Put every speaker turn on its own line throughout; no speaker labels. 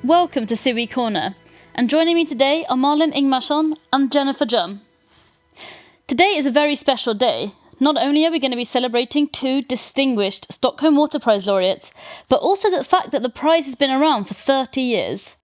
Welcome to SIWI Corner, and joining me today are Malin, Ingemarsson and Jennifer Jum. Today is a very special day. Not only are we going to be celebrating two distinguished Stockholm Water Prize laureates, but also the fact that the prize has been around for 30 years.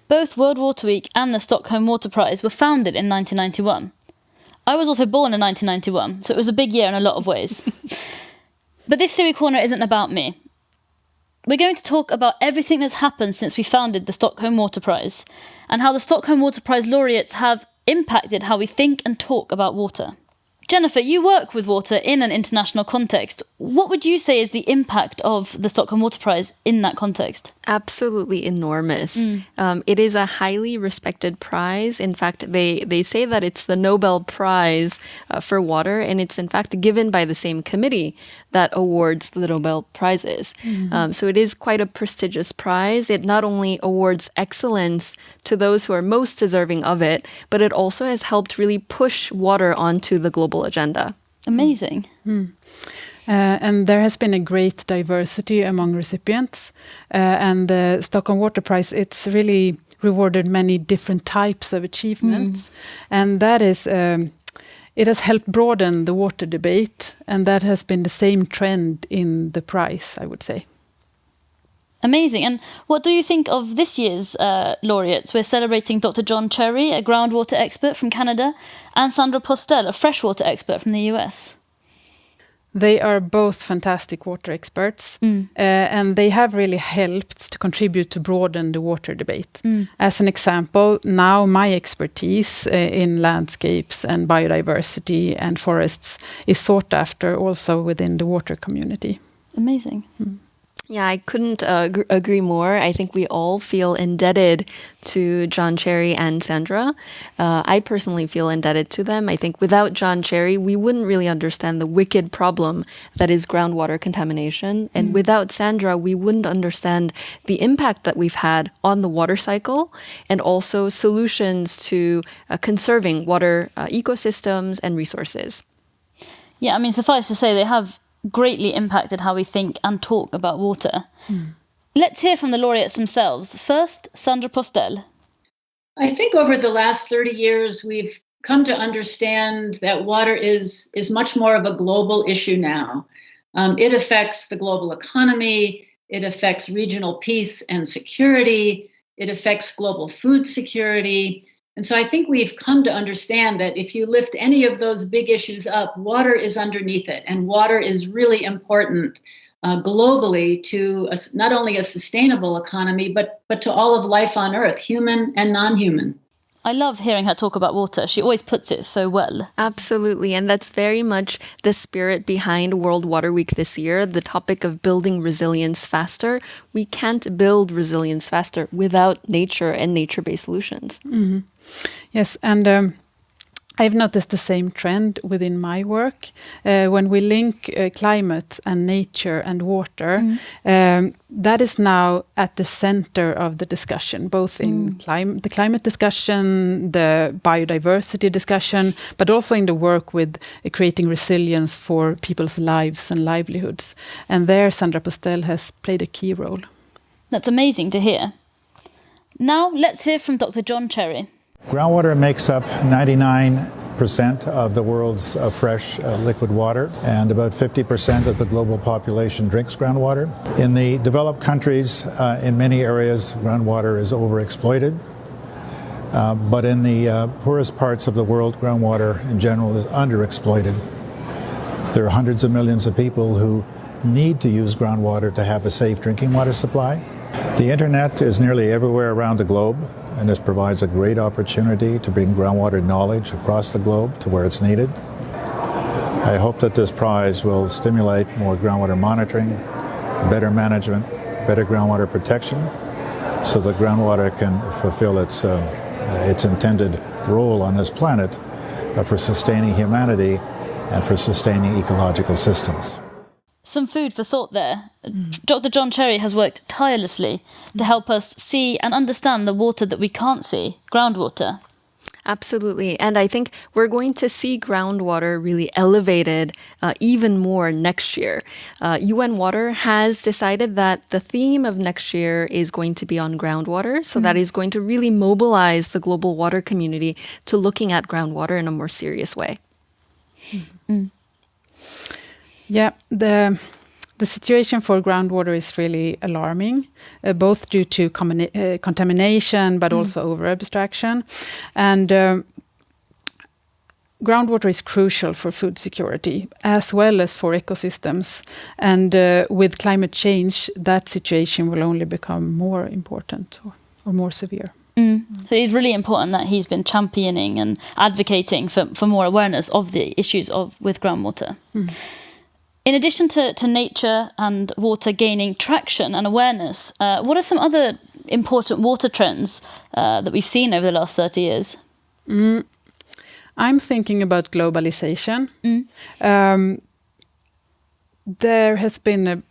Both World Water Week and the Stockholm Water Prize were founded in 1991. I was also born in 1991, so it was a big year in a lot of ways. But this SIWI Corner isn't about me. We're going to talk about everything that's happened since we founded the Stockholm Water Prize, and how the Stockholm Water Prize laureates have impacted how we think and talk about water. Jennifer, you work with water in an international context. What would you say is the impact of the Stockholm Water Prize in that context?
Absolutely enormous. It is a highly respected prize. In fact, they say that it's the Nobel Prize for water, and it's in fact given by the same committee that awards the Nobel Prizes. So it is quite a prestigious prize. It not only awards excellence to those who are most deserving of it, but it also has helped really push water onto the global agenda.
Amazing.
And there has been a great diversity among recipients. And the Stockholm Water Prize, it's really rewarded many different types of achievements. And that is, it has helped broaden the water debate. And that has been the same trend in the prize, I would say.
Amazing. And what do you think of this year's laureates? We're celebrating Dr. John Cherry, a groundwater expert from Canada, and Sandra Postel, a freshwater expert from the US.
They are both fantastic water experts, and they have really helped to contribute to broaden the water debate. As an example, now my expertise in landscapes and biodiversity and forests is sought after also within the water community.
Amazing.
Yeah, I couldn't agree more. I think we all feel indebted to John Cherry and Sandra. I personally feel indebted to them. I think without John Cherry, we wouldn't really understand the wicked problem that is groundwater contamination. And without Sandra, we wouldn't understand the impact that we've had on the water cycle and also solutions to conserving water ecosystems and resources.
Yeah, I mean, suffice to say, they have greatly impacted how we think and talk about water. Let's hear from the laureates themselves. First, Sandra Postel.
I think over the last 30 years, we've come to understand that water is much more of a global issue now. It affects the global economy. It affects regional peace and security. It affects global food security. And so I think we've come to understand that if you lift any of those big issues up, water is underneath it. And water is really important globally to not only a sustainable economy, but to all of life on Earth, human and non-human.
I love hearing her talk about water. She always puts it so well.
Absolutely. And that's very much the spirit behind World Water Week this year, the topic of building resilience faster. We can't build resilience faster without nature and nature-based solutions.
Yes, and I've noticed the same trend within my work. When we link climate and nature and water, that is now at the center of the discussion, both in the climate discussion, the biodiversity discussion, but also in the work with creating resilience for people's lives and livelihoods. And there, Sandra Postel has played a key role.
That's amazing to hear. Now, let's hear from Dr. John Cherry.
Groundwater makes up 99% of the world's fresh liquid water, and about 50% of the global population drinks groundwater. In the developed countries, in many areas, groundwater is overexploited. But in the poorest parts of the world, groundwater in general is underexploited. There are hundreds of millions of people who need to use groundwater to have a safe drinking water supply. The internet is nearly everywhere around the globe, and this provides a great opportunity to bring groundwater knowledge across the globe to where it's needed. I hope that this prize will stimulate more groundwater monitoring, better management, better groundwater protection, so that groundwater can fulfill its intended role on this planet for sustaining humanity and for sustaining ecological systems.
Some food for thought there. Dr. John Cherry has worked tirelessly to help us see and understand the water that we can't see, groundwater.
Absolutely. And I think we're going to see groundwater really elevated even more next year. UN Water has decided that the theme of next year is going to be on groundwater. So that is going to really mobilize the global water community to looking at groundwater in a more serious way.
Yeah, the situation for groundwater is really alarming, both due to contamination, but also over-abstraction. And groundwater is crucial for food security, as well as for ecosystems. And with climate change, that situation will only become more important or more severe.
So it's really important that he's been championing and advocating for more awareness of the issues with groundwater. In addition to nature and water gaining traction and awareness, what are some other important water trends that we've seen over the last 30 years?
I'm thinking about globalization. There has been a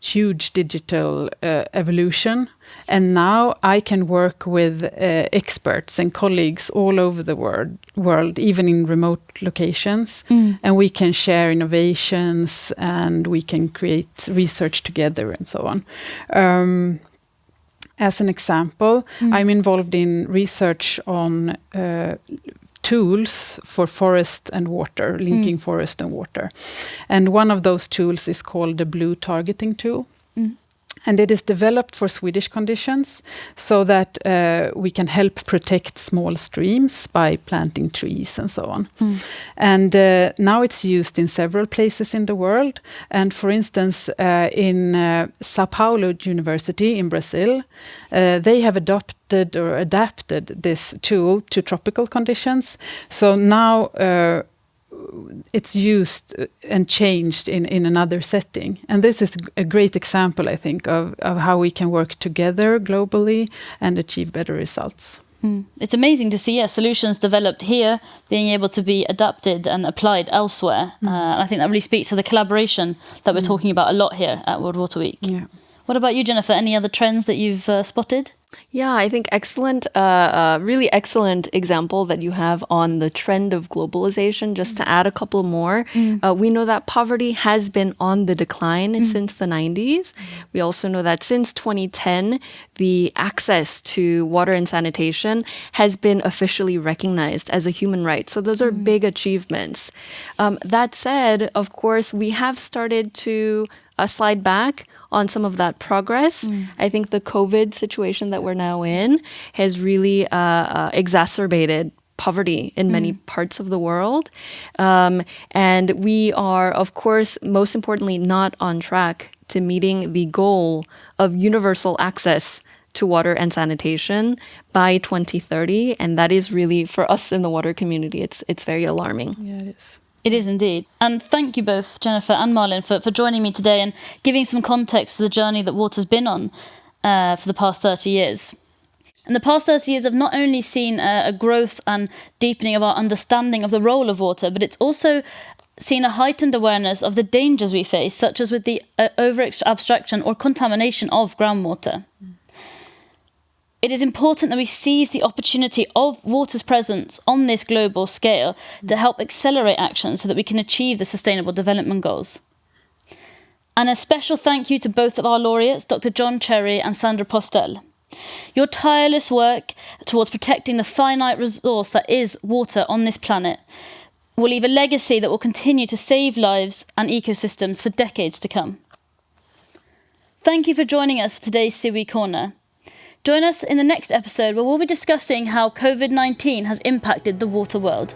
huge digital evolution, and now I can work with experts and colleagues all over the world, even in remote locations, and we can share innovations and we can create research together and so on. As an example, I'm involved in research on tools for forest and water, linking forest and water. And one of those tools is called the Blue Targeting Tool. And it is developed for Swedish conditions so that we can help protect small streams by planting trees and so on. And now it's used in several places in the world. And for instance, in Sao Paulo University in Brazil, they have adapted this tool to tropical conditions. So now it's used and changed in another setting. And this is a great example, I think, of how we can work together globally and achieve better results.
It's amazing to see solutions developed here being able to be adapted and applied elsewhere. I think that really speaks to the collaboration that we're talking about a lot here at World Water Week.
Yeah.
What about you, Jennifer? Any other trends that you've spotted?
Yeah, I think really excellent example that you have on the trend of globalization. Just to add a couple more, we know that poverty has been on the decline since the 90s. We also know that since 2010, the access to water and sanitation has been officially recognized as a human right. So those are big achievements. That said, of course, we have started to slide back on some of that progress. I think the COVID situation that we're now in has really exacerbated poverty in many parts of the world. And we are, of course, most importantly, not on track to meeting the goal of universal access to water and sanitation by 2030. And that is really, for us in the water community, it's very alarming.
Yeah, it is.
It is indeed. And thank you both, Jennifer and Malin, for joining me today and giving some context to the journey that water's been on for the past 30 years. And the past 30 years have not only seen a growth and deepening of our understanding of the role of water, but it's also seen a heightened awareness of the dangers we face, such as with the over-abstraction or contamination of groundwater. It is important that we seize the opportunity of water's presence on this global scale to help accelerate action so that we can achieve the Sustainable Development Goals. And a special thank you to both of our laureates, Dr. John Cherry and Sandra Postel. Your tireless work towards protecting the finite resource that is water on this planet will leave a legacy that will continue to save lives and ecosystems for decades to come. Thank you for joining us for today's SIWI Corner. Join us in the next episode where we'll be discussing how COVID-19 has impacted the water world.